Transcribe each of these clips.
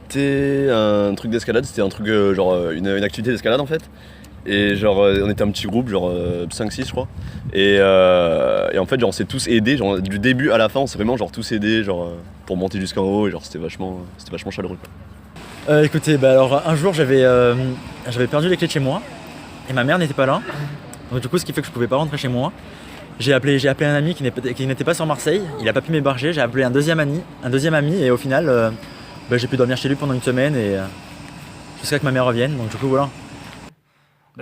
c'était un truc d'escalade, c'était un truc une activité d'escalade en fait. Et on était un petit groupe, 5-6 je crois. Et en fait on s'est tous aidés, du début à la fin on s'est vraiment tous aidés pour monter jusqu'en haut et c'était vachement chaleureux quoi. Écoutez, alors un jour j'avais perdu les clés de chez moi et ma mère n'était pas là. Donc du coup ce qui fait que je pouvais pas rentrer chez moi. J'ai appelé un ami qui n'était pas sur Marseille, il a pas pu m'héberger, j'ai appelé un deuxième ami et au final j'ai pu dormir chez lui pendant une semaine et jusqu'à que ma mère revienne. Donc du coup voilà.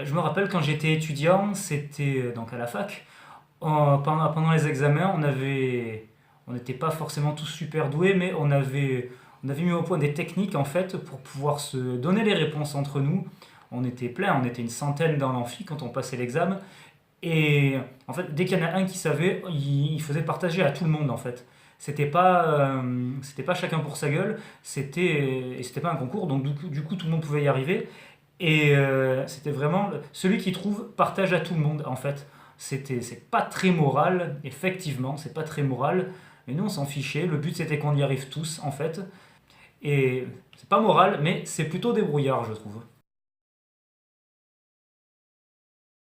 Je me rappelle quand j'étais étudiant, c'était donc à la fac. Pendant les examens, on n'était pas forcément tous super doués, mais on avait mis au point des techniques en fait pour pouvoir se donner les réponses entre nous. On était plein, on était une centaine dans l'amphi quand on passait l'examen. Et en fait, dès qu'il y en a un qui savait, il faisait partager à tout le monde en fait. C'était pas chacun pour sa gueule, c'était pas un concours, donc du coup tout le monde pouvait y arriver. Et c'était vraiment celui qui trouve partage à tout le monde en fait. C'est pas très moral, effectivement, c'est pas très moral. Mais nous on s'en fichait. Le but c'était qu'on y arrive tous en fait. Et c'est pas moral, mais c'est plutôt débrouillard, je trouve.